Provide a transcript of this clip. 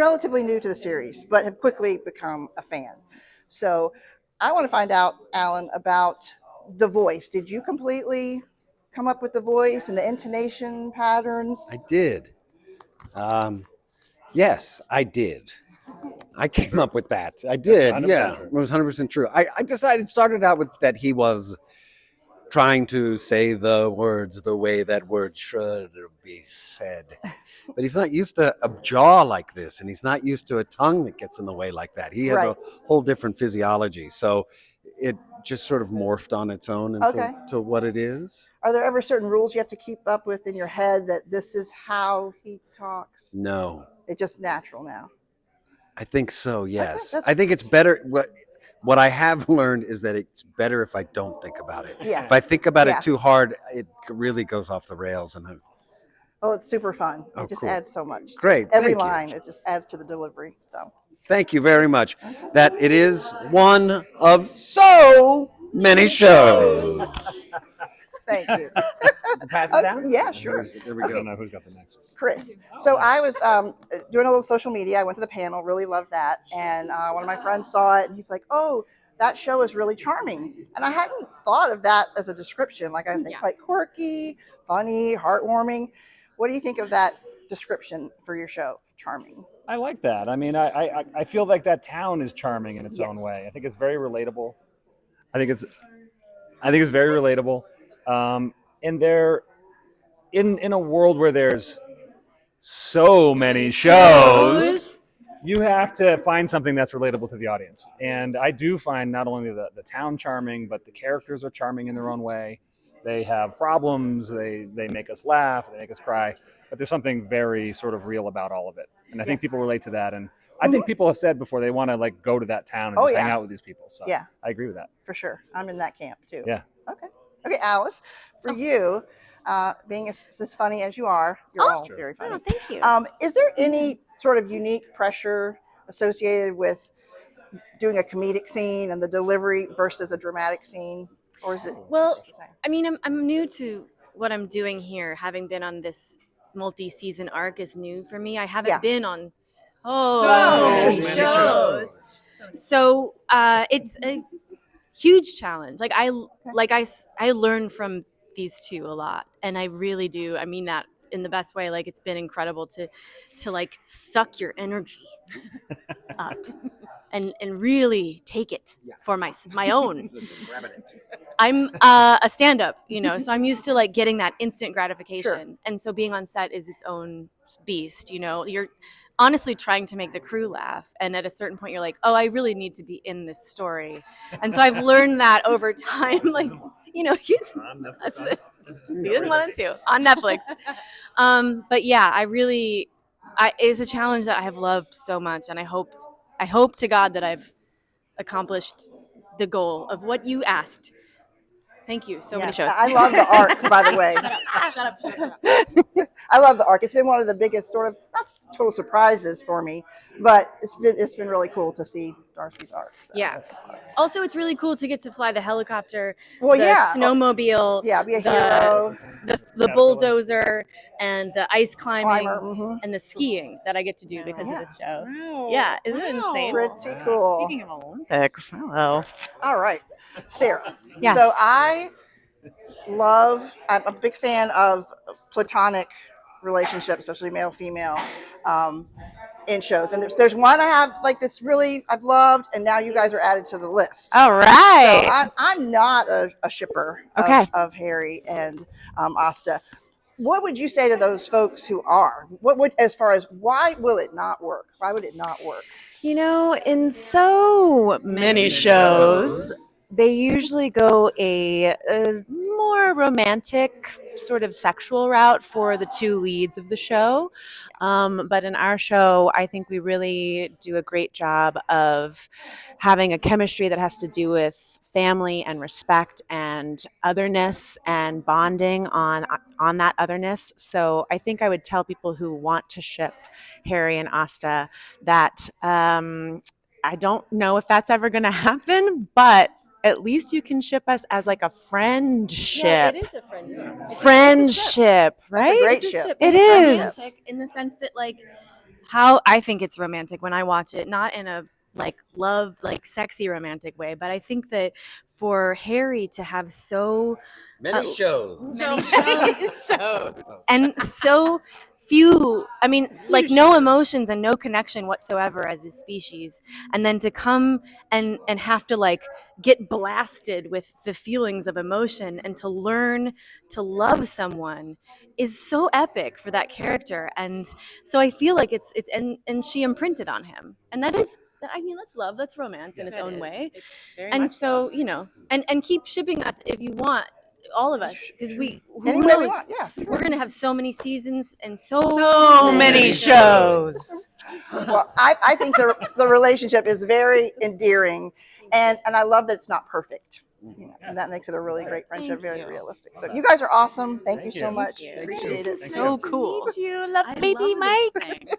relatively new to the series, but have quickly become a fan. So I want to find out, Alan, about the voice. Did you completely come up with the voice and the intonation patterns? I did. Yes, I did. I came up with that. I did. Yeah, it was 100% true. I decided, started out with that he was trying to say the words the way that words should be said. But he's not used to a jaw like this, and he's not used to a tongue that gets in the way like that. He has a whole different physiology. So it just sort of morphed on its own into to what it is. Are there ever certain rules you have to keep up with in your head that this is how he talks? No. It's just natural now. I think so, yes. I think it's better. What I have learned is that it's better if I don't think about it. Yeah. If I think about it too hard, it really goes off the rails. Oh, it's super fun. It just adds so much. Great. Every line, it just adds to the delivery. So. Thank you very much. That it is one of so many shows. Thank you. Pass it down? Yeah, sure. There we go. Now who's got the next? Chris. So I was doing a little social media. I went to the panel, really loved that. And one of my friends saw it and he's like, oh, that show is really charming. And I hadn't thought of that as a description. Like I think quite quirky, funny, heartwarming. What do you think of that description for your show? Charming. I like that. I mean, I feel like that town is charming in its own way. I think it's very relatable. I think it's very relatable. And they're in a world where there's so many shows, you have to find something that's relatable to the audience. And I do find not only the town charming, but the characters are charming in their own way. They have problems, they make us laugh, they make us cry, but there's something very sort of real about all of it. And I think people relate to that. And I think people have said before they want to like go to that town and just hang out with these people. So I agree with that. For sure. I'm in that camp too. Yeah. Okay, Alice, for you, being as funny as you are, you're all very funny. Oh, thank you. Is there any sort of unique pressure associated with doing a comedic scene and the delivery versus a dramatic scene? Or is it well, the same? I mean, I'm new to what I'm doing here. Having been on this multi-season arc is new for me. I haven't been on so many shows. So it's a huge challenge. I learn from these two a lot, and I really do. I mean that in the best way. Like it's been incredible to like suck your energy up and really take it for my own. I'm a stand-up, so I'm used to like getting that instant gratification, and so being on set is its own beast. You're honestly trying to make the crew laugh, and at a certain point you're like, oh, I really need to be in this story. And so I've learned that over time, like season 1 and 2 on Netflix. But yeah, it's a challenge that I have loved so much, and I hope to God that I've accomplished the goal of what you asked. Thank you. So many shows. I love the arc, by the way. Shut up. I love the arc. It's been one of the biggest sort of, not total surprises for me, but it's been really cool to see Darcy's arc. So. Yeah. Also, it's really cool to get to fly the helicopter, the snowmobile, be a hero, the bulldozer, and the ice climbing, and the skiing that I get to do because of this show. Wow. Yeah, isn't it insane? Pretty cool. Speaking of Olympics, hello. All right, Sarah. Yes. So I'm a big fan of platonic relationships, especially male-female, in shows. And there's one I have that's really I've loved, and now you guys are added to the list. All right. So I'm not a shipper of Harry and Asta. What would you say to those folks who are? What would, as far as why will it not work? Why would it not work? In so many shows, they usually go a more romantic sort of sexual route for the two leads of the show. But in our show, I think we really do a great job of having a chemistry that has to do with family and respect and otherness and bonding on that otherness. So I think I would tell people who want to ship Harry and Asta that I don't know if that's ever going to happen, but at least you can ship us as like a friendship. Yeah, it is a friendship. Friendship, right? That's a great ship. It is. In the sense that how I think it's romantic when I watch it, not in a like love, like sexy romantic way, but I think that for Harry to have so Many shows. and so few, I mean, like no emotions and no connection whatsoever as a species, and then to come and have to like get blasted with the feelings of emotion and to learn to love someone is so epic for that character. And so I feel like it's and she imprinted on him, and that is, I mean, that's love, that's romance in its own way. And so love. You know, and keep shipping us if you want, all of us, because who knows, we're gonna have so many seasons and so many shows. Well, I think the relationship is very endearing, and I love that it's not perfect. You know, and that makes it a really great friendship, very realistic. So you guys are awesome. Thank you so much. Appreciate it. So cool. Meet you, love baby Mike.